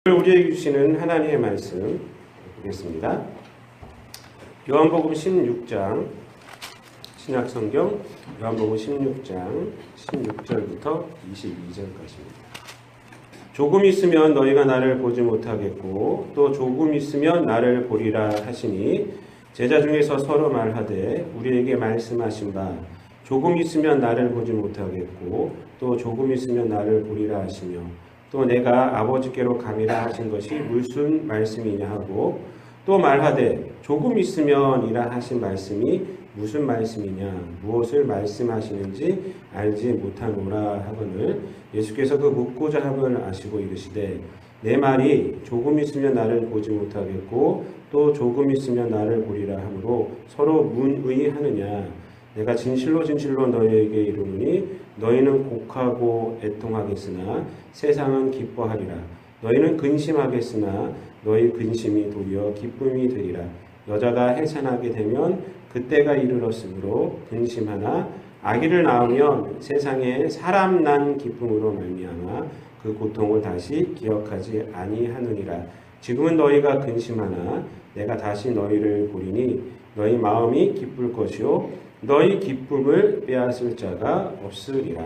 우리에게 주시는 하나님의 말씀 보겠습니다. 요한복음 16장, 신약성경 요한복음 16장 16절부터 22절까지입니다. 조금 있으면 너희가 나를 보지 못하겠고 또 조금 있으면 나를 보리라 하시니 제자 중에서 서로 말하되 우리에게 말씀하신 바 조금 있으면 나를 보지 못하겠고 또 조금 있으면 나를 보리라 하시며 또 내가 아버지께로 가미라 하신 것이 무슨 말씀이냐 하고 또 말하되 조금 있으면이라 하신 말씀이 무슨 말씀이냐 무엇을 말씀하시는지 알지 못하노라 하거늘 예수께서 그 묻고자 함을 아시고 이르시되 내 말이 조금 있으면 나를 보지 못하겠고 또 조금 있으면 나를 보리라 하므로 서로 문의하느냐 내가 진실로 진실로 너희에게 이르노니 너희는 곡하고 애통하겠으나 세상은 기뻐하리라. 너희는 근심하겠으나 너희 근심이 도리어 기쁨이 되리라. 여자가 해산하게 되면 그때가 이르렀으므로 근심하나 아기를 낳으면 세상에 사람 난 기쁨으로 말미암아 그 고통을 다시 기억하지 아니하느니라. 지금은 너희가 근심하나 내가 다시 너희를 보리니 너희 마음이 기쁠 것이요 너희 기쁨을 빼앗을 자가 없으리라.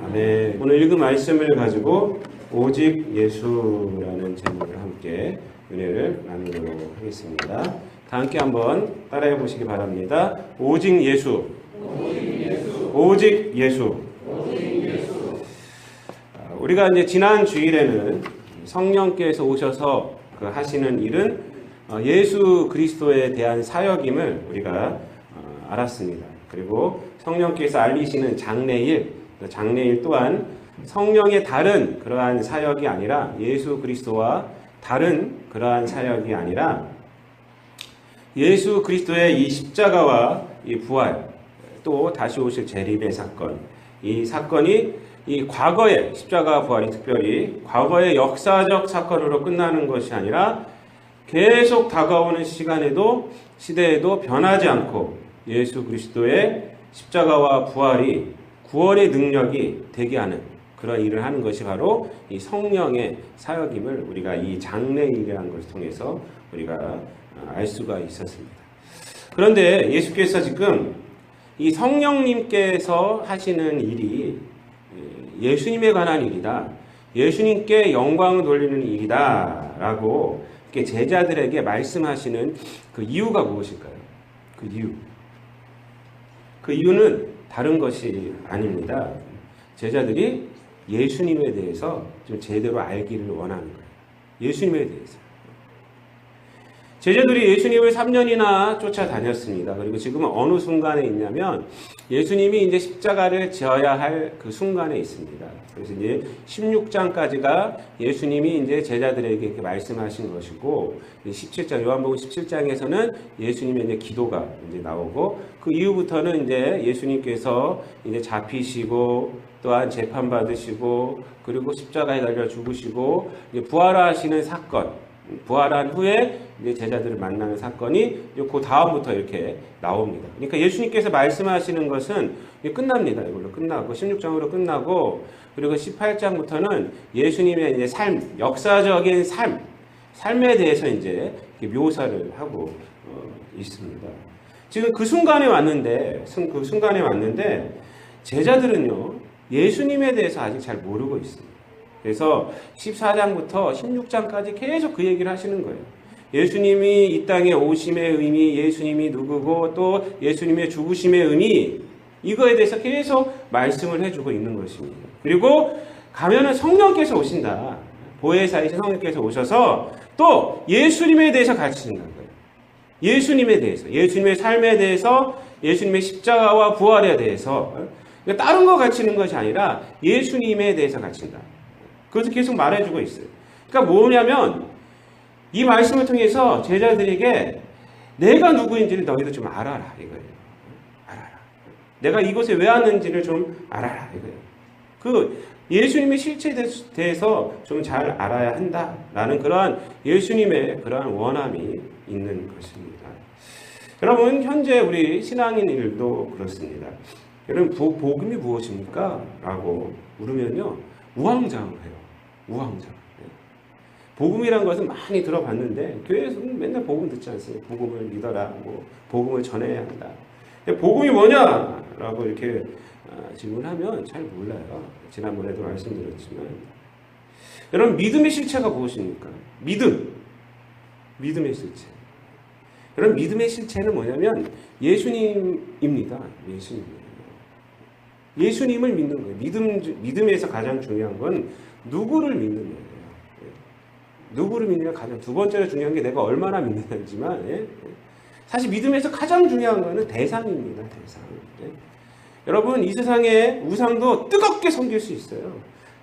아멘. 오늘 읽은 말씀을 가지고 오직 예수라는 제목으로 함께 은혜를 나누도록 하겠습니다. 다 함께 한번 따라해 보시기 바랍니다. 오직 예수. 오직 예수. 우리가 이제 지난 주일에는 성령께서 오셔서 하시는 일은 예수 그리스도에 대한 사역임을 우리가 알았습니다. 그리고 성령께서 알리시는 장래일 또한 성령의 다른 그러한 사역이 아니라 예수 그리스도와 다른 그러한 사역이 아니라 예수 그리스도의 이 십자가와 이 부활 또 다시 오실 재림의 사건 이 사건이 이 과거의 십자가 부활이 특별히 과거의 역사적 사건으로 끝나는 것이 아니라 계속 다가오는 시대에도 변하지 않고 예수 그리스도의 십자가와 부활이 구원의 능력이 되게 하는 그런 일을 하는 것이 바로 이 성령의 사역임을 우리가 이 장래일이라는 것을 통해서 우리가 알 수가 있었습니다. 그런데 예수께서 지금 이 성령님께서 하시는 일이 예수님에 관한 일이다. 예수님께 영광을 돌리는 일이다. 라고 이렇게 제자들에게 말씀하시는 그 이유가 무엇일까요? 그 이유는 다른 것이 아닙니다. 제자들이 예수님에 대해서 좀 제대로 알기를 원하는 거예요. 예수님에 대해서. 제자들이 예수님을 3년이나 쫓아다녔습니다. 그리고 지금은 어느 순간에 있냐면 예수님이 이제 십자가를 지어야 할 그 순간에 있습니다. 그래서 이제 16장까지가 예수님이 이제 제자들에게 이렇게 말씀하신 것이고 17장 요한복음 17장에서는 예수님의 이제 기도가 이제 나오고 그 이후부터는 이제 예수님께서 이제 잡히시고 또한 재판 받으시고 그리고 십자가에 달려 죽으시고 이제 부활하시는 사건 부활한 후에 이제 제자들을 만나는 사건이 그 다음부터 이렇게 나옵니다. 그러니까 예수님께서 말씀하시는 것은 끝납니다. 이걸로 끝나고 16장으로 끝나고 그리고 18장부터는 예수님의 이제 삶, 역사적인 삶에 대해서 이제 묘사를 하고 있습니다. 지금 그 순간에 왔는데 제자들은요 예수님에 대해서 아직 잘 모르고 있습니다. 그래서 14장부터 16장까지 계속 그 얘기를 하시는 거예요. 예수님이 이 땅에 오심의 의미, 예수님이 누구고 또 예수님의 죽으심의 의미 이거에 대해서 계속 말씀을 해주고 있는 것입니다. 그리고 가면은 성령께서 오신다. 보혜사이신 성령께서 오셔서 또 예수님에 대해서 가르치신다는 거예요. 예수님에 대해서, 예수님의 삶에 대해서, 예수님의 십자가와 부활에 대해서 다른 거 가르치는 것이 아니라 예수님에 대해서 가르친다. 그것을 계속 말해주고 있어요. 그러니까 뭐냐면 이 말씀을 통해서 제자들에게 내가 누구인지를 너희도 좀 알아라 이거예요. 알아라. 내가 이곳에 왜 왔는지를 좀 알아라 이거예요. 그 예수님의 실체에 대해서 좀 잘 알아야 한다라는 그러한 예수님의 그러한 원함이 있는 것입니다. 여러분 현재 우리 신앙인들도 그렇습니다. 여러분 복음이 무엇입니까? 라고 물으면요 우왕좌왕해요. 우왕좌왕. 복음이란 것은 많이 들어봤는데 교회에서 맨날 복음 듣지 않습니까? 복음을 믿어라, 뭐 복음을 전해야 한다. 복음이 뭐냐라고 이렇게 질문하면 잘 몰라요. 지난번에도 말씀드렸지만 여러분 믿음의 실체가 무엇입니까? 믿음의 실체. 여러분 믿음의 실체는 뭐냐면 예수님입니다. 예수님을 믿는 거예요. 믿음에서 가장 중요한 건 누구를 믿는 거예요. 누구를 믿느냐 가장 두 번째로 중요한 게 내가 얼마나 믿느냐지만 사실 믿음에서 가장 중요한 거는 대상입니다. 대상. 여러분 이 세상에 우상도 뜨겁게 섬길 수 있어요.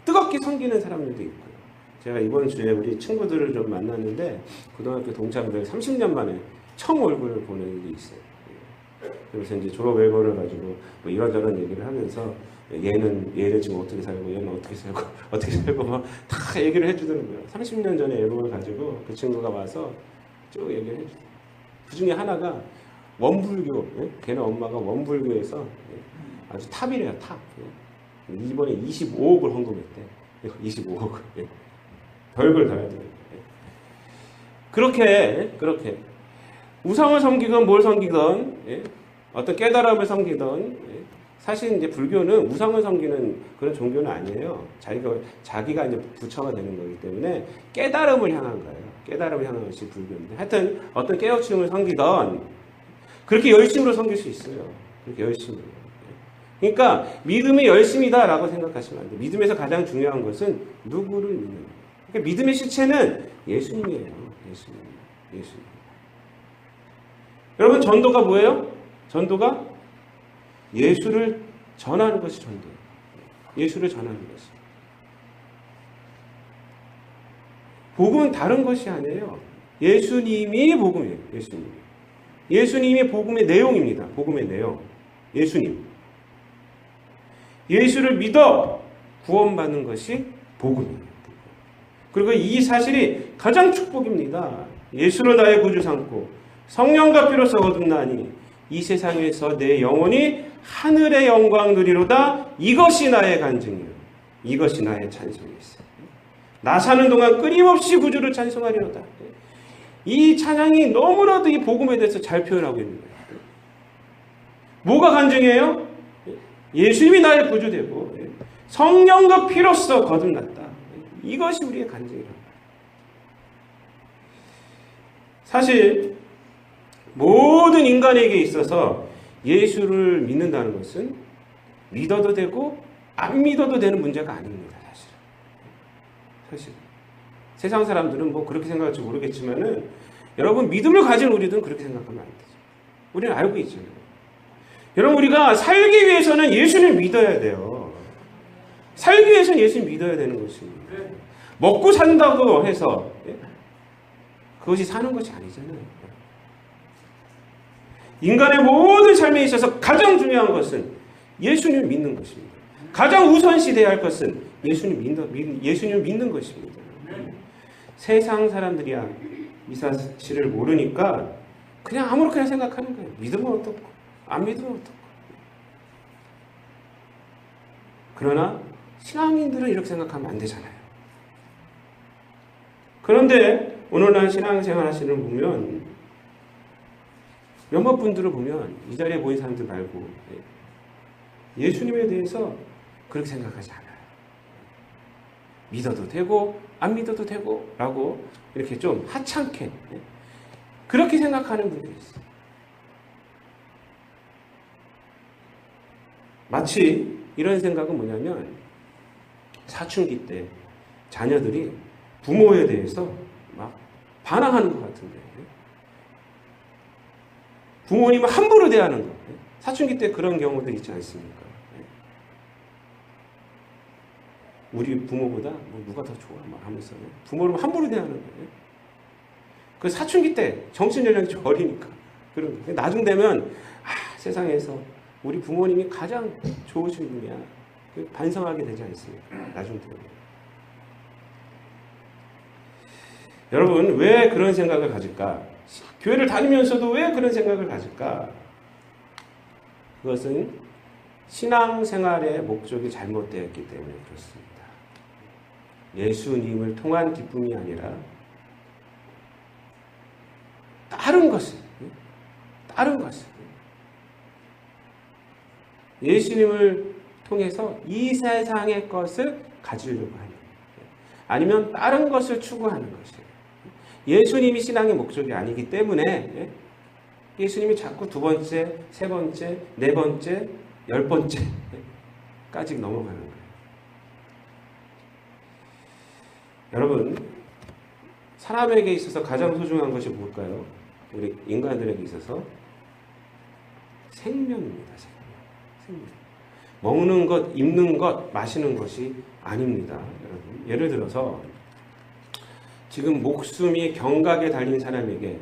뜨겁게 섬기는 사람들도 있고요. 제가 이번 주에 우리 친구들을 좀 만났는데 고등학교 동창들 30년 만에 처음 얼굴을 보는 일이 있어요. 그래서 이제 졸업 앨범을 가지고 뭐 이런저런 얘기를 하면서 얘는 지금 어떻게 살고 얘는 어떻게 살고 막 다 얘기를 해주더라고요. 30년 전에 앨범을 가지고 그 친구가 와서 쭉 얘기를 해주더라고요. 그 중에 하나가 원불교, 걔네 엄마가 원불교에서 아주 탑이래요, 탑. 이번에 25억을 헌금했대. 25억. 별걸 다 해야 그렇게 우상을 섬기건 뭘 섬기건 어떤 깨달음을 섬기던 사실 이제 불교는 우상을 섬기는 그런 종교는 아니에요. 자기가 이제 부처가 되는 거기 때문에 깨달음을 향한 거예요. 깨달음을 향한 것이 불교인데 하여튼 어떤 깨우침을 섬기던 그렇게 열심으로 섬길 수 있어요. 그렇게 열심으로. 그러니까 믿음이 열심이다라고 생각하시면 안 돼요. 믿음에서 가장 중요한 것은 누구를 믿는 거예요. 그러니까 믿음의 실체는 예수님이에요. 예수님. 여러분 전도가 뭐예요? 전도가 예수를 전하는 것이 전도예요. 예수를 전하는 것이. 복음은 다른 것이 아니에요. 예수님이 복음이에요. 예수님이 복음의 내용입니다. 복음의 내용. 예수님. 예수를 믿어 구원받는 것이 복음이에요. 그리고 이 사실이 가장 축복입니다. 예수를 나의 구주 삼고 성령과 피로써 거듭나니 이 세상에서 내 영혼이 하늘의 영광 누리로다. 이것이 나의 간증이요. 이것이 나의 찬송이었어요. 나 사는 동안 끊임없이 구주를 찬송하리로다. 이 찬양이 너무나도 이 복음에 대해서 잘 표현하고 있는 거예요. 뭐가 간증이에요? 예수님이 나의 구주 되고 성령과 피로써 거듭났다. 이것이 우리의 간증이라고. 사실 모든 인간에게 있어서 예수를 믿는다는 것은 믿어도 되고 안 믿어도 되는 문제가 아닙니다. 사실 세상 사람들은 뭐 그렇게 생각할지 모르겠지만은 여러분 믿음을 가진 우리들은 그렇게 생각하면 안 되죠. 우리는 알고 있잖아요. 여러분 우리가 살기 위해서는 예수를 믿어야 돼요. 살기 위해서는 예수를 믿어야 되는 것입니다. 먹고 산다고 해서 그것이 사는 것이 아니잖아요. 인간의 모든 삶에 있어서 가장 중요한 것은 예수님을 믿는 것입니다. 가장 우선시돼야 할 것은 예수님을 믿는 것입니다. 세상 사람들이야 이 사실을 모르니까 그냥 아무렇게나 생각하는 거예요. 믿으면 어떻고 안 믿으면 어떻고. 그러나 신앙인들은 이렇게 생각하면 안 되잖아요. 그런데 오늘날 신앙생활 하시는 분 보면 몇몇 분들을 보면 이 자리에 모인 사람들 말고 예수님에 대해서 그렇게 생각하지 않아요. 믿어도 되고 안 믿어도 되고 라고 이렇게 좀 하찮게 그렇게 생각하는 분들이 있어요. 마치 이런 생각은 뭐냐면 사춘기 때 자녀들이 부모에 대해서 막 반항하는 것 같은데 부모님을 함부로 대하는 것. 사춘기 때 그런 경우들 있지 않습니까? 우리 부모보다 뭐 누가 더 좋아 막 하면서 부모를 함부로 대하는 거예요. 그 사춘기 때 정신연령이 좀 어리니까 그런 거예요. 나중 되면 세상에서 우리 부모님이 가장 좋으신 분이야. 반성하게 되지 않습니까? 나중 되면. 여러분 왜 그런 생각을 가질까? 교회를 다니면서도 왜 그런 생각을 가질까? 그것은 신앙생활의 목적이 잘못되었기 때문에 그렇습니다. 예수님을 통한 기쁨이 아니라 다른 것을 예수님을 통해서 이 세상의 것을 가지려고 하는, 아니면 다른 것을 추구하는 것이에요. 예수님이 신앙의 목적이 아니기 때문에 예수님이 자꾸 두 번째, 세 번째, 네 번째, 10번째까지 넘어가는 거예요. 여러분, 사람에게 있어서 가장 소중한 것이 뭘까요? 우리 인간들에게 있어서 생명입니다. 생명. 먹는 것, 입는 것, 마시는 것이 아닙니다. 여러분, 예를 들어서 지금 목숨이 경각에 달린 사람에게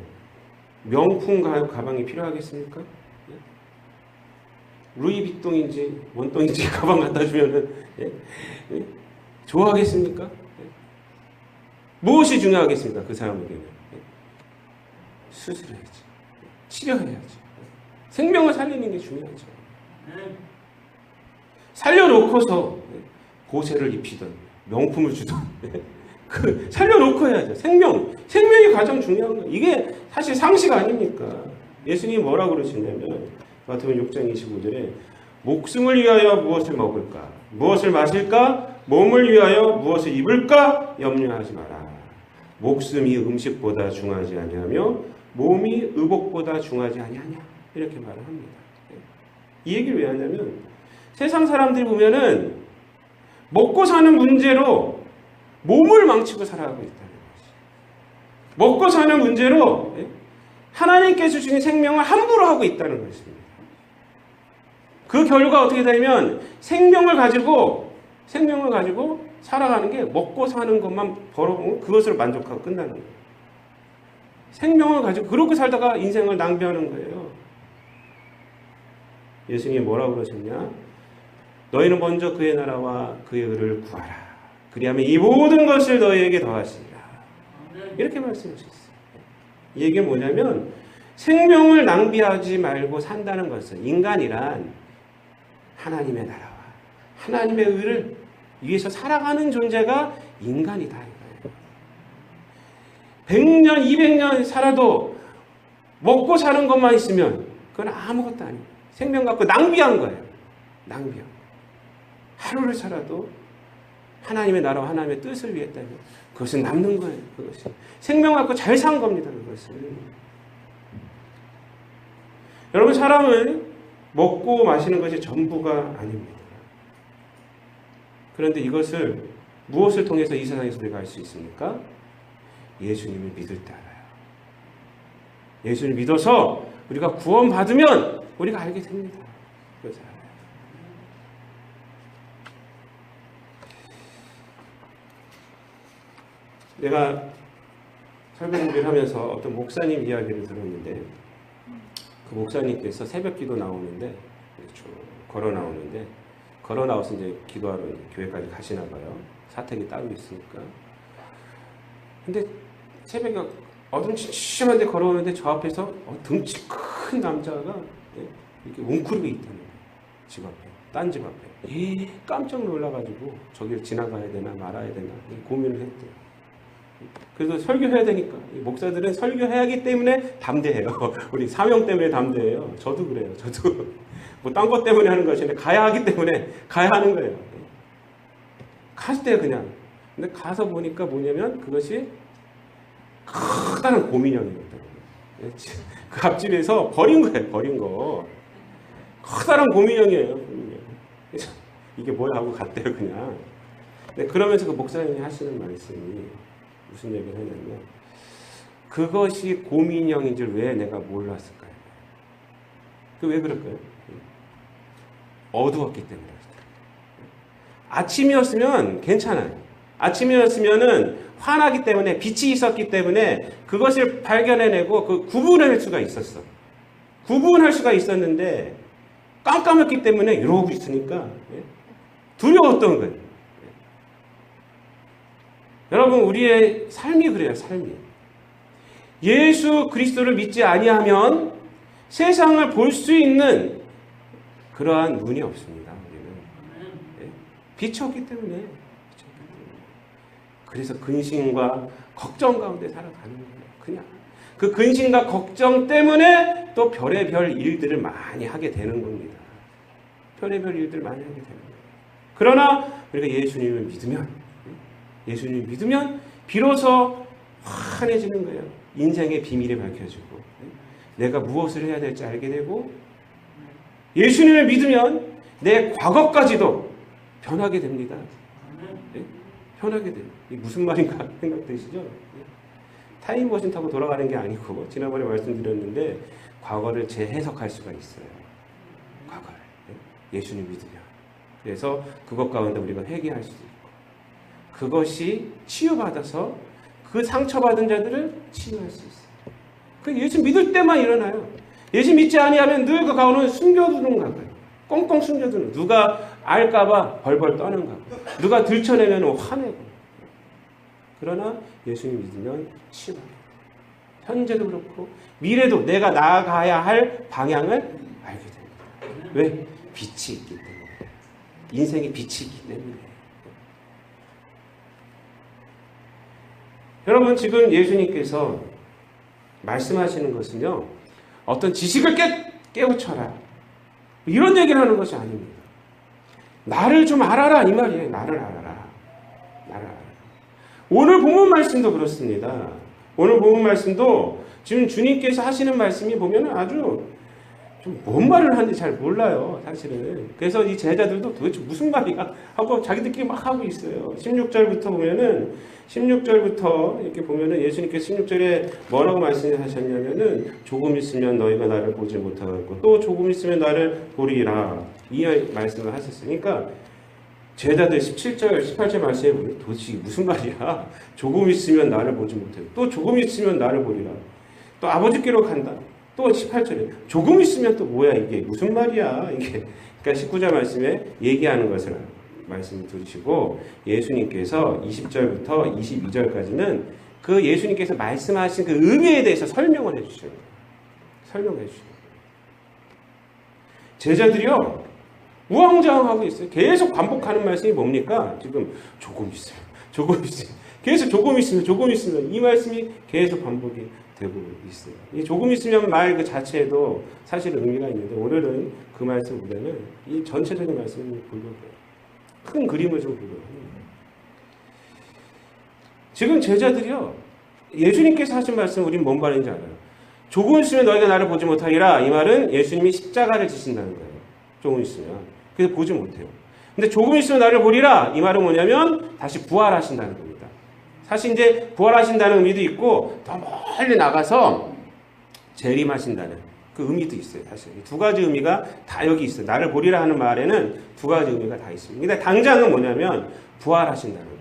명품 가방이 필요하겠습니까? 루이비통인지 원통인지 가방 갖다 주면은 좋아하겠습니까? 무엇이 중요하겠습니까? 그 사람에게는 수술해야지, 치료해야지, 생명을 살리는 게 중요하죠. 살려놓고서 보세를 입히던 명품을 주던 살려놓고 해야죠. 생명이 가장 중요한 거예요. 이게 사실 상식 아닙니까? 예수님이 뭐라고 그러시냐면 마태복음 6장 25절에 목숨을 위하여 무엇을 먹을까? 무엇을 마실까? 몸을 위하여 무엇을 입을까? 염려하지 마라. 목숨이 음식보다 중하지 아니하며 몸이 의복보다 중하지 아니하냐. 이렇게 말을 합니다. 이 얘기를 왜 하냐면 세상 사람들이 보면은 먹고 사는 문제로 몸을 망치고 살아가고 있다는 것이. 먹고 사는 문제로 하나님께서 주신 생명을 함부로 하고 있다는 것입니다. 그 결과 어떻게 되면 생명을 가지고 살아가는 게 먹고 사는 것만 벌어보면 그것으로 만족하고 끝나는 거예요. 생명을 가지고 그렇게 살다가 인생을 낭비하는 거예요. 예수님이 뭐라고 그러셨냐? 너희는 먼저 그의 나라와 그의 의를 구하라. 그리하면 이 모든 것을 너희에게 더하시리라. 이렇게 말씀하셨어요. 이 얘기는 뭐냐면 생명을 낭비하지 말고 산다는 것은 인간이란 하나님의 나라와 하나님의 의를 위해서 살아가는 존재가 인간이다. 100년, 200년 살아도 먹고 사는 것만 있으면 그건 아무것도 아니에요. 생명 갖고 낭비한 거예요. 낭비한 거. 하루를 살아도 하나님의 나라와 하나님의 뜻을 위했다면 그것은 남는 거예요. 그것이 생명 갖고 잘 산 겁니다. 그것은. 여러분, 사람은 먹고 마시는 것이 전부가 아닙니다. 그런데 이것을 무엇을 통해서 이 세상에서 우리가 알 수 있습니까? 예수님을 믿을 때 알아요. 예수님을 믿어서 우리가 구원받으면 우리가 알게 됩니다. 그래서 알아요. 내가 설교 준비를 하면서 어떤 목사님 이야기를 들었는데 그 목사님께서 새벽 기도 나오는데 걸어 나오는데 걸어 나와서 이제 기도하러 교회까지 가시나 봐요. 사택이 따로 있으니까. 근데 새벽에 어둠침침한데 걸어오는데 저 앞에서 등치 큰 남자가 이렇게 웅크리고 있다는 거예요. 집 앞에, 딴 집 앞에. 깜짝 놀라가지고 저길 지나가야 되나 말아야 되나 고민을 했대요. 그래서 설교해야 되니까 목사들은 설교해야 하기 때문에 담대해요. 우리 사명 때문에 담대해요. 저도 그래요. 저도 뭐 딴 것 때문에 하는 것이 아니라 가야 하기 때문에 가야 하는 거예요. 갔대요 그냥. 근데 가서 보니까 뭐냐면 그것이 커다란 곰인형이었다고. 그 앞집에서 버린 거예요. 버린 거. 커다란 곰인형이에요. 그래서 이게 뭐야 하고 갔대요 그냥. 근데 그러면서 그 목사님이 하시는 말씀이 무슨 얘기를 하냐면 그것이 곰인형인 줄 왜 내가 몰랐을까요? 그 왜 그럴까요? 어두웠기 때문에. 아침이었으면 괜찮아요. 아침이었으면은 환하기 때문에 빛이 있었기 때문에 그것을 발견해내고 그 구분할 수가 있었어. 구분할 수가 있었는데 깜깜했기 때문에 이러고 있으니까 두려웠던 거예요. 여러분, 우리의 삶이 그래요. 삶이. 예수 그리스도를 믿지 아니하면 세상을 볼 수 있는 그러한 눈이 없습니다. 우리는 빛이 없기 때문에. 그래서 근심과 걱정 가운데 살아가는 거예요. 그냥 그 근심과 걱정 때문에 또 별의별 일들을 많이 하게 되는 겁니다. 별의별 일들을 많이 하게 되는 거예요. 그러나 우리가 예수님을 믿으면 비로소 환해지는 거예요. 인생의 비밀이 밝혀지고 내가 무엇을 해야 될지 알게 되고 예수님을 믿으면 내 과거까지도 변하게 됩니다. 변하게 돼요. 이게 무슨 말인가 생각되시죠? 타임머신 타고 돌아가는 게 아니고 지난번에 말씀드렸는데 과거를 재해석할 수가 있어요. 과거를. 예수님 믿으면. 그래서 그것 가운데 우리가 회개할 수도 있고 그것이 치유받아서 그 상처받은 자들을 치유할 수 있어요. 그 예수 믿을 때만 일어나요. 예수 믿지 아니하면 늘 그 가운데 숨겨두는가 봐요. 꽁꽁 숨겨두는. 누가 알까봐 벌벌 떠는가 봐요. 누가 들춰내면 화내고. 그러나 예수님 믿으면 치유합니다. 현재도 그렇고 미래도 내가 나아가야 할 방향을 알게 됩니다. 왜? 빛이 있기 때문에. 인생에 빛이 있기 때문에. 여러분 지금 예수님께서 말씀하시는 것은요. 어떤 지식을 깨우쳐라. 이런 얘기를 하는 것이 아닙니다. 나를 좀 알아라 이 말이에요. 나를 알아라. 나를 알아라. 오늘 본문 말씀도 그렇습니다. 오늘 본문 말씀도 지금 주님께서 하시는 말씀이 보면 아주 좀 뭔 말을 하는지 잘 몰라요. 사실은. 그래서 이 제자들도 도대체 무슨 말이야 하고 자기들끼리 막 하고 있어요. 16절부터 보면은 16절부터 이렇게 보면은 예수님께서 16절에 뭐라고 말씀하셨냐면은 조금 있으면 너희가 나를 보지 못하고 또 조금 있으면 나를 보리라 이 말씀을 하셨으니까 제자들 17절 18절 말씀에 보면 도대체 무슨 말이야. 조금 있으면 나를 보지 못하고 또 조금 있으면 나를 보리라 또 아버지께로 간다. 또 18절에 조금 있으면 또 뭐야 이게 무슨 말이야 이게. 그러니까 19절 말씀에 얘기하는 것을 말씀을 들으시고 예수님께서 20절부터 22절까지는 그 예수님께서 말씀하신 그 의미에 대해서 설명을 해주셔요. 설명해 주셔요. 제자들이요 우왕좌왕하고 있어요. 계속 반복하는 말씀이 뭡니까? 지금 조금 있어요. 조금 있어요. 계속 조금 있으면 이 말씀이 계속 반복이 되고 있어요. 이 조금 있으면 말 그 자체에도 사실 의미가 있는데 오늘은 그 말씀보다는 이 전체적인 말씀을 보려고 큰 그림을 좀 보려고 합니다. 지금 제자들이요 예수님께서 하신 말씀 우리는 뭔 말인지 알아요. 조금 있으면 너희가 나를 보지 못하리라. 이 말은 예수님이 십자가를 지신다는 거예요. 조금 있으면. 그래서 보지 못해요. 근데 조금 있으면 나를 보리라. 이 말은 뭐냐면 다시 부활하신다는 겁니다. 사실 이제 부활하신다는 의미도 있고 더 멀리 나가서 재림하신다는 그 의미도 있어요. 사실 두 가지 의미가 다 여기 있어요. 나를 보리라 하는 말에는 두 가지 의미가 다 있습니다. 근데 당장은 뭐냐면 부활하신다는 거예요.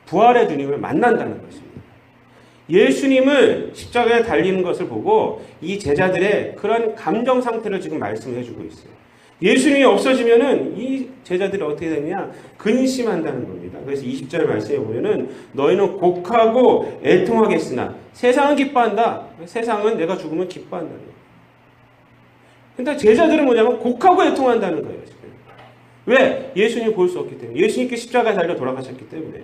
부활의 주님을 만난다는 것입니다. 예수님을 십자가에 달리는 것을 보고 이 제자들의 그런 감정 상태를 지금 말씀해 주고 있어요. 예수님이 없어지면은 이 제자들이 어떻게 되느냐? 근심한다는 겁니다. 그래서 20절 말씀에 보면은 너희는 곡하고 애통하겠으나 세상은 기뻐한다. 세상은 내가 죽으면 기뻐한다는 거예요. 근데 제자들은 뭐냐면 곡하고 애통한다는 거예요. 지금. 왜? 예수님 볼 수 없기 때문에. 예수님께 십자가에 달려 돌아가셨기 때문에.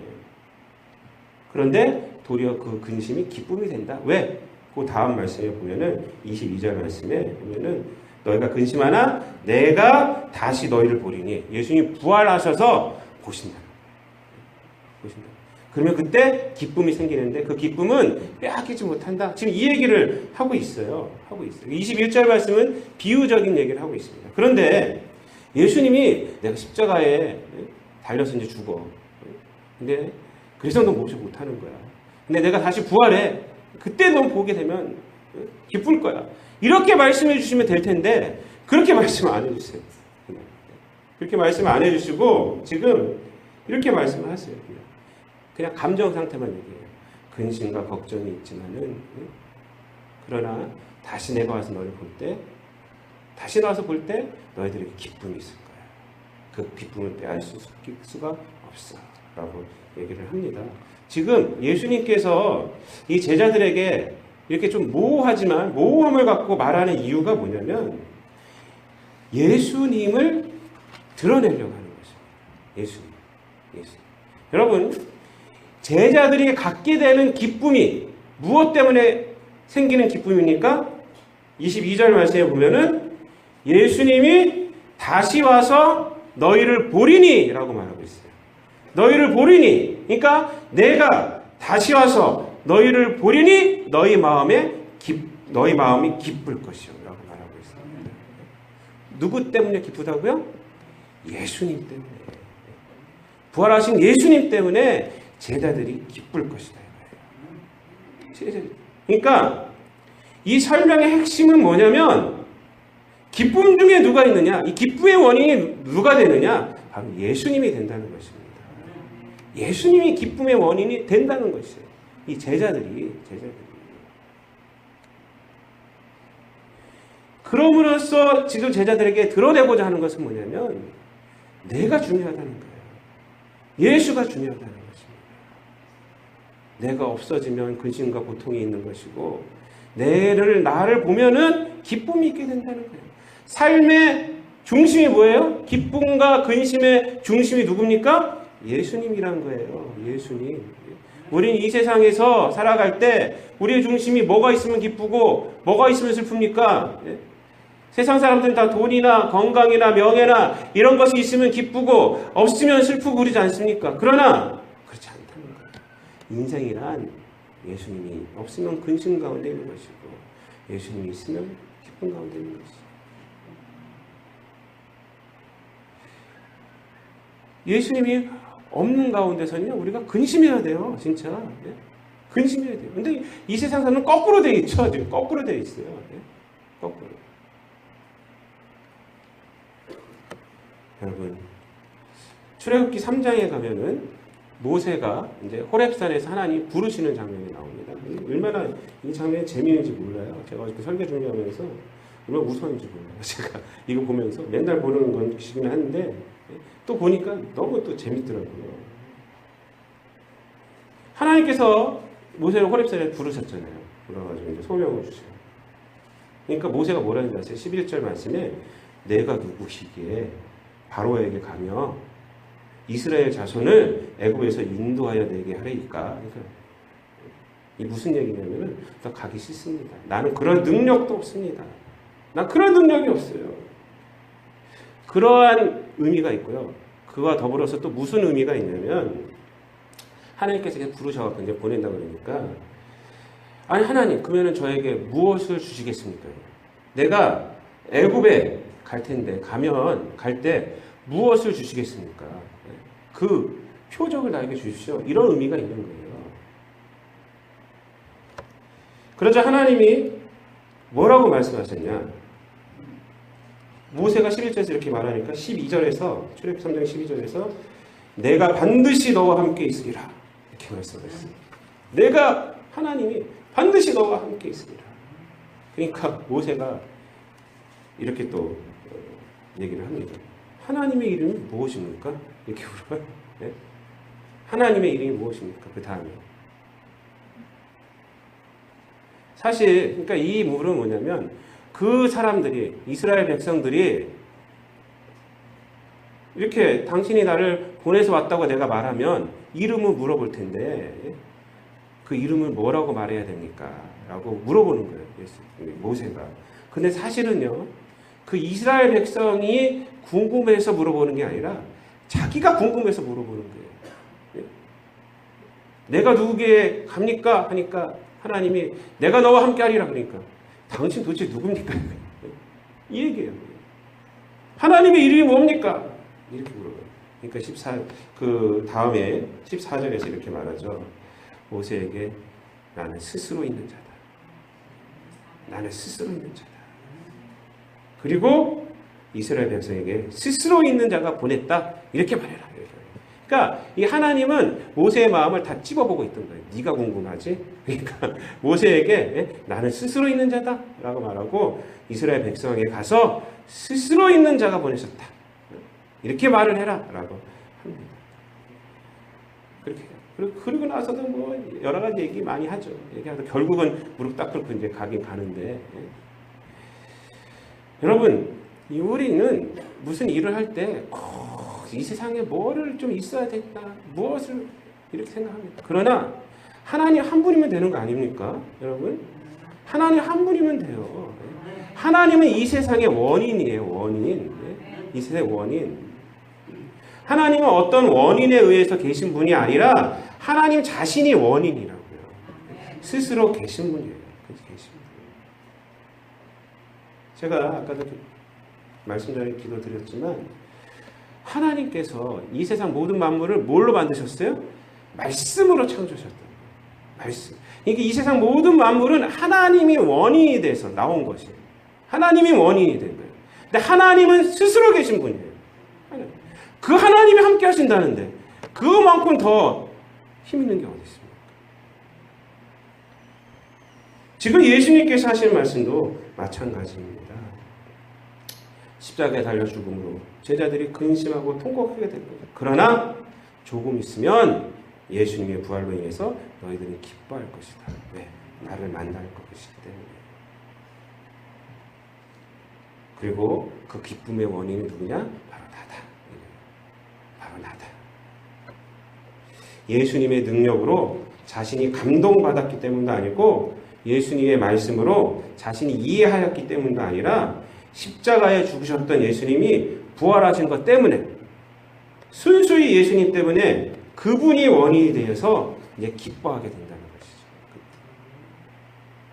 그런데 도리어 그 근심이 기쁨이 된다. 왜? 그 다음 말씀에 보면은 22절 말씀에 보면은 너희가 근심하나 내가 다시 너희를 보리니 예수님이 부활하셔서 보신다. 그러면 그때 기쁨이 생기는데 그 기쁨은 빼앗기지 못한다. 지금 이 얘기를 하고 있어요. 21절 말씀은 비유적인 얘기를 하고 있습니다. 그런데 예수님이 내가 십자가에 달려서 이제 죽어. 근데 그래서 넌 몹시 못하는 거야. 근데 내가 다시 부활해. 그때 넌 보게 되면 기쁠 거야. 이렇게 말씀해 주시면 될 텐데 그렇게 말씀 안 해주세요. 그렇게 말씀 안 해주시고 지금 이렇게 말씀을 하세요. 그냥 감정 상태만 얘기해요. 근심과 걱정이 있지만은 그러나 다시 내가 와서 너를 볼 때 다시 나와서 볼 때 너희들에게 기쁨이 있을 거야. 그 기쁨을 빼앗을 수가 없어 라고 얘기를 합니다. 지금 예수님께서 이 제자들에게 이렇게 좀 모호하지만 모호함을 갖고 말하는 이유가 뭐냐면 예수님을 드러내려고 하는 것입니다. 예수님. 여러분 제자들이 갖게 되는 기쁨이 무엇 때문에 생기는 기쁨입니까? 22절 말씀에 보면은 예수님이 다시 와서 너희를 보리니 라고 말하고 있어요. 너희를 보리니. 그러니까 내가 다시 와서 너희를 보리니 너희 마음이 기쁠 것이요 라고 말하고 있습니다. 누구 때문에 기쁘다고요? 예수님 때문에. 부활하신 예수님 때문에 제자들이 기쁠 것이다. 그러니까 이 설명의 핵심은 뭐냐면 기쁨 중에 누가 있느냐? 이 기쁨의 원인이 누가 되느냐? 바로 예수님이 된다는 것입니다. 예수님이 기쁨의 원인이 된다는 것이에요. 이 제자들이. 그럼으로써 지금 제자들에게 드러내고자 하는 것은 뭐냐면 내가 중요하다는 거예요. 예수가 중요하다는 것입니다. 내가 없어지면 근심과 고통이 있는 것이고 나를 보면은 기쁨이 있게 된다는 거예요. 삶의 중심이 뭐예요? 기쁨과 근심의 중심이 누굽니까? 예수님이란 거예요. 예수님. 우리는 이 세상에서 살아갈 때 우리의 중심이 뭐가 있으면 기쁘고 뭐가 있으면 슬픕니까? 세상 사람들은 다 돈이나 건강이나 명예나 이런 것이 있으면 기쁘고 없으면 슬프고 그러지 않습니까? 그러나 그렇지 않다는 거예요. 인생이란 예수님이 없으면 근심 가운데 있는 것이고 예수님이 있으면 기쁨 가운데 있는 것이죠. 예수님이 없는 가운데서는요, 우리가 근심해야 돼요, 진짜. 예? 근심해야 돼요. 근데 이 세상 사람은 거꾸로 돼 있죠. 지금 거꾸로 돼 있어요. 예? 거꾸로. 여러분, 출애굽기 3장에 가면은 모세가 이제 호렙산에서 하나님 부르시는 장면이 나옵니다. 얼마나 이 장면이 재미있는지 몰라요. 제가 어저께 설교 준비하면서 얼마나 무서운지 몰라요. 제가 이거 보면서 맨날 보는 것이긴 한데 또 보니까 너무 또 재밌더라고요. 하나님께서 모세를 호렙산에 부르셨잖아요. 불러가지고 이제 소명을 주세요. 그러니까 모세가 뭐라는지 아세요? 11절 말씀에 내가 누구시기에 바로에게 가며 이스라엘 자손을 애굽에서 인도하여 내게 하리이까. 그러니까 이 무슨 얘기냐면은 나 가기 싫습니다. 나는 그런 능력도 없습니다. 나 그런 능력이 없어요. 그러한 의미가 있고요. 그와 더불어서 또 무슨 의미가 있냐면 하나님께서 이렇게 부르셔서 이제 보낸다 그러니까 아니 하나님 그러면은 저에게 무엇을 주시겠습니까? 내가 애굽에 갈 텐데 갈 때 무엇을 주시겠습니까? 그 표적을 나에게 주십시오. 이런 의미가 있는 거예요. 그러자 하나님이 뭐라고 말씀하셨냐? 모세가 11절에서 이렇게 말하니까 12절에서 출애굽기 3장 12절에서 내가 반드시 너와 함께 있으리라 이렇게 말씀하셨어요. 내가 하나님이 반드시 너와 함께 있으리라. 그러니까 모세가 이렇게 또 얘기를 합니다. 하나님의 이름이 무엇입니까? 이렇게 물어봐요. 네? 하나님의 이름이 무엇입니까? 그 다음에 사실 그러니까 이 물은 뭐냐면 그 사람들이 이스라엘 백성들이 이렇게 당신이 나를 보내서 왔다고 내가 말하면 이름을 물어볼 텐데 그 이름을 뭐라고 말해야 됩니까? 라고 물어보는 거예요. 모세가. 근데 사실은요. 그 이스라엘 백성이 궁금해서 물어보는 게 아니라 자기가 궁금해서 물어보는 거예요. 내가 누구에게 갑니까? 하니까 하나님이 내가 너와 함께 하리라 그러니까 당신 도대체 누굽니까? 이 얘기예요. 하나님의 이름이 뭡니까? 이렇게 물어봐요. 그러니까 그 다음에 14절에서 이렇게 말하죠. 모세에게 나는 스스로 있는 자다. 나는 스스로 있는 자다. 그리고 이스라엘 백성에게 스스로 있는 자가 보냈다. 이렇게 말해라. 그러니까 이 하나님은 모세의 마음을 다 찝어보고 있던 거예요. 네가 궁금하지? 그러니까 모세에게 나는 스스로 있는 자다 라고 말하고 이스라엘 백성에게 가서 스스로 있는 자가 보내셨다. 이렇게 말을 해라 라고 합니다. 그렇게 그리고 나서도 뭐 여러 가지 얘기 많이 하죠. 얘기하다 결국은 무릎 딱 꿇고 이제 가긴 가는데 여러분 우리는 무슨 일을 할 때 이 세상에 뭐를 좀 있어야 된다. 무엇을 이렇게 생각합니다. 그러나 하나님 한 분이면 되는 거 아닙니까? 여러분? 하나님 한 분이면 돼요. 하나님은 이 세상의 원인이에요. 원인. 이 세상의 원인. 하나님은 어떤 원인에 의해서 계신 분이 아니라 하나님 자신이 원인이라고요. 스스로 계신 분이에요. 계신 분. 제가 아까도 말씀 전에 기도드렸지만 하나님께서 이 세상 모든 만물을 뭘로 만드셨어요? 말씀으로 창조하셨다. 말씀. 그러니까 이 세상 모든 만물은 하나님이 원인이 돼서 나온 것이에요. 하나님이 원인이 된 거예요. 근데 하나님은 스스로 계신 분이에요. 그 하나님이 함께 하신다는데 그만큼 더 힘 있는 게 어디 있습니까? 지금 예수님께서 하시는 말씀도 마찬가지입니다. 십자가에 달려 죽음으로 제자들이 근심하고 통곡하게 될 거예요. 그러나 조금 있으면 예수님의 부활로 인해서 너희들이 기뻐할 것이다. 왜? 나를 만날 것이기 때문에. 그리고 그 기쁨의 원인이 누구냐? 바로 나다. 바로 나다. 예수님의 능력으로 자신이 감동받았기 때문도 아니고 예수님의 말씀으로 자신이 이해하였기 때문도 아니라 십자가에 죽으셨던 예수님이 부활하신 것 때문에 순수히 예수님 때문에 그분이 원인이 되어서 이제 기뻐하게 된다는 것이죠.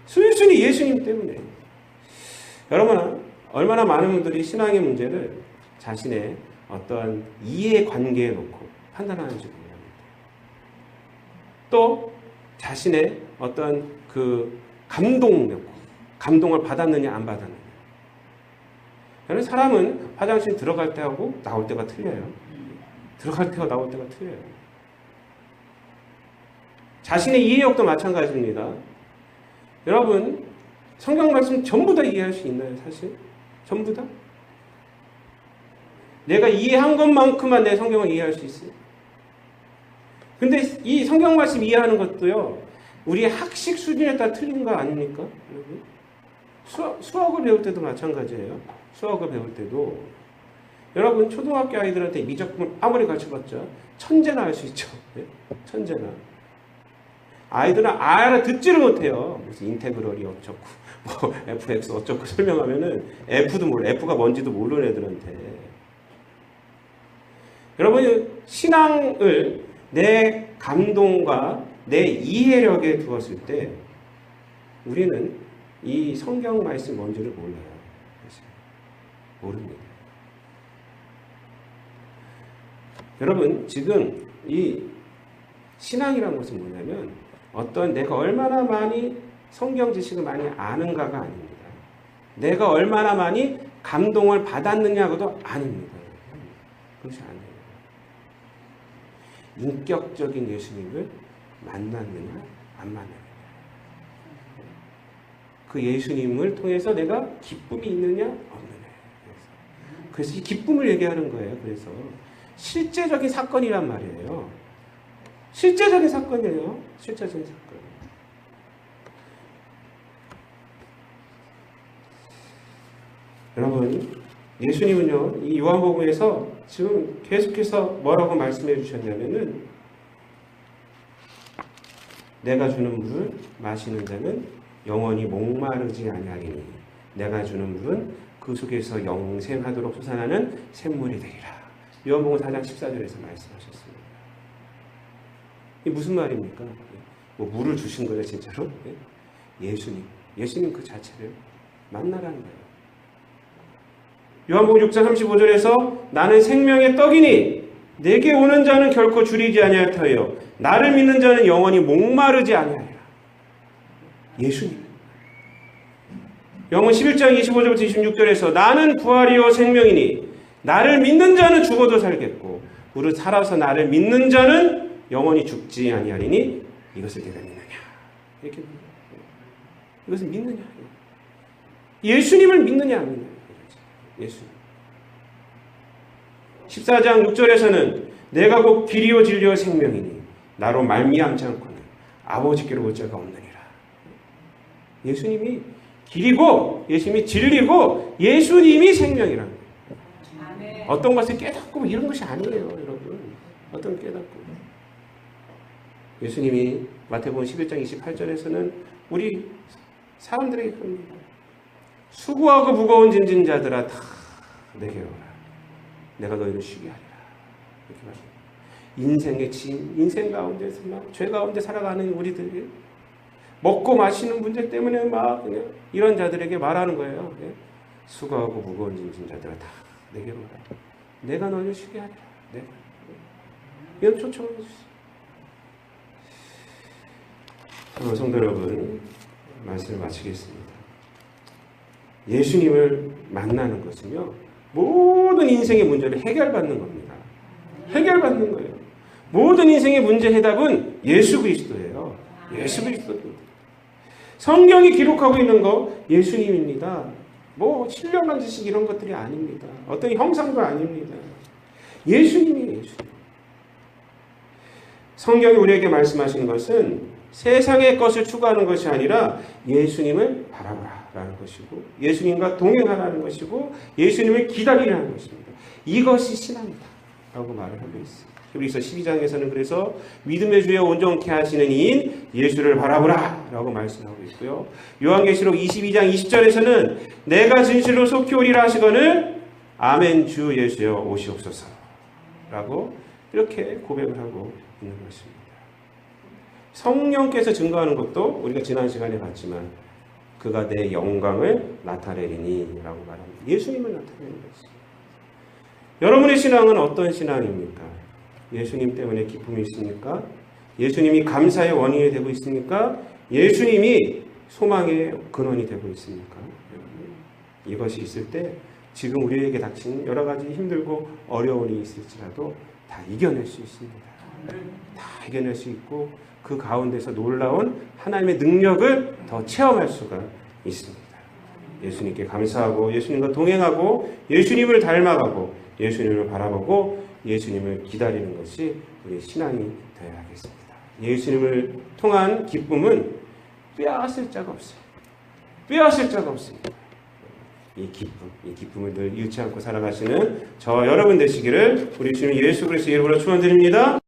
순순히 예수님 때문에. 여러분, 얼마나 많은 분들이 신앙의 문제를 자신의 어떠한 이해관계에 놓고 판단하는지 모릅니다. 또 자신의 어떤 그 감동 놓고 감동을 받았느냐 안 받았느냐. 저는 사람은 화장실 들어갈 때하고 나올 때가 틀려요. 들어갈 때와 나올 때가 틀려요. 자신의 이해력도 마찬가지입니다. 여러분, 성경 말씀 전부 다 이해할 수 있나요, 사실? 전부 다? 내가 이해한 것만큼만 내 성경을 이해할 수 있어요. 근데 이 성경 말씀 이해하는 것도요, 우리의 학식 수준에 따라 틀린 거 아닙니까? 여러분? 수학을 배울 때도 마찬가지예요. 수학을 배울 때도. 여러분, 초등학교 아이들한테 미적분을 아무리 가르쳐봤자 천재나 할 수 있죠. 네? 천재나. 아이들은 알아듣지를 못해요. 무슨 인테그럴이 어쩌고, 뭐 fx 어쩌고 설명하면은 f도 몰라. f가 뭔지도 모르는 애들한테. 여러분, 신앙을 내 감동과 내 이해력에 두었을 때 우리는 이 성경 말씀 뭔지를 몰라요. 모릅니다. 여러분, 지금 이 신앙이라는 것은 뭐냐면 어떤 내가 얼마나 많이 성경 지식을 많이 아는가가 아닙니다. 내가 얼마나 많이 감동을 받았느냐고도 아닙니다. 그것이 아니에요. 인격적인 예수님을 만났느냐 안 만났느냐. 그 예수님을 통해서 내가 기쁨이 있느냐 없느냐. 그래서 이 기쁨을 얘기하는 거예요. 그래서 실제적인 사건이란 말이에요. 실제적인 사건이에요. 실제적인 사건. 여러분, 예수님은요, 이 요한복음에서 지금 계속해서 뭐라고 말씀해 주셨냐면은 내가 주는 물을 마시는 자는 영원히 목마르지 아니하리니 내가 주는 물은 그 속에서 영생하도록 솟아나는 샘물이 되리라. 요한복음 4장 14절에서 말씀하셨습니다. 이게 무슨 말입니까? 뭐 물을 주신 거예요, 진짜로? 예수님 그 자체를 만나라는 거예요. 요한복음 6장 35절에서 나는 생명의 떡이니 내게 오는 자는 결코 줄이지 아니할 터이요 나를 믿는 자는 영원히 목마르지 아니하리라. 예수님. 요한복음 11장 25절부터 26절에서 나는 부활이요 생명이니 나를 믿는 자는 죽어도 살겠고 무릇 살아서 나를 믿는 자는 영원히 죽지 아니하리니 이것을 내가 믿느냐. 이렇게 이것을 믿느냐. 예수님을 믿느냐 안 믿느냐. 예수. 14장 6절에서는 내가 곧 길이요 진리요 생명이니 나로 말미암지 않고는 아버지께로 올 자가 없느니라. 예수님이 길이고 예수님이 진리고 예수님이 생명이라는 거예요. 어떤 것을 깨닫고 이런 것이 아니에요, 여러분. 어떤 깨닫고. 예수님이 마태복음 11장 28절에서는 우리 사람들에게 그럽니다. 수고하고 무거운 짐진 자들아 다 내게로 오라. 내가 너희를 쉬게 하리라. 이렇게 말합니다. 인생의 짐, 인생 가운데서 막 죄 가운데 살아가는 우리들이 먹고 마시는 문제 때문에 막 그냥 이런 자들에게 말하는 거예요. 수고하고 무거운 짐진 자들아 다 내게로 오라. 내가 너희를 쉬게 하리라. 내가. 이런 초청을 해주세요. 성도 여러분, 말씀을 마치겠습니다. 예수님을 만나는 것은요, 모든 인생의 문제를 해결받는 겁니다. 해결받는 거예요. 모든 인생의 문제 해답은 예수 그리스도예요. 예수 그리스도입니다. 성경이 기록하고 있는 거 예수님입니다. 뭐 신령한 지식 이런 것들이 아닙니다. 어떤 형상도 아닙니다. 예수님이에요. 예수님. 성경이 우리에게 말씀하시는 것은 세상의 것을 추구하는 것이 아니라 예수님을 바라보라라는 것이고 예수님과 동행하라는 것이고 예수님을 기다리라는 것입니다. 이것이 신앙이다 라고 말을 하고 있습니다. 히브리서 12장에서는 그래서 믿음의 주에 온전케 하시는 이인 예수를 바라보라 라고 말씀하고 있고요. 요한계시록 22장 20절에서는 내가 진실로 속히 오리라 하시거늘 아멘 주 예수여 오시옵소서 라고 이렇게 고백을 하고 있는 것입니다. 성령께서 증거하는 것도 우리가 지난 시간에 봤지만 그가 내 영광을 나타내리니 라고 말합니다. 예수님을 나타내는 것입니다. 여러분의 신앙은 어떤 신앙입니까? 예수님 때문에 기쁨이 있습니까? 예수님이 감사의 원인이 되고 있습니까? 예수님이 소망의 근원이 되고 있습니까? 이것이 있을 때 지금 우리에게 닥친 여러 가지 힘들고 어려움이 있을지라도 다 이겨낼 수 있습니다. 다 이겨낼 수 있고 그 가운데서 놀라운 하나님의 능력을 더 체험할 수가 있습니다. 예수님께 감사하고 예수님과 동행하고 예수님을 닮아가고 예수님을 바라보고 예수님을 기다리는 것이 우리의 신앙이 되어야 하겠습니다. 예수님을 통한 기쁨은 빼앗을 자가 없어요. 빼앗을 자가 없습니다. 이 기쁨을 늘 잃지 않고 살아가시는 저 여러분 되시기를 우리 주님 예수 그리스도의 이름으로 축원드립니다.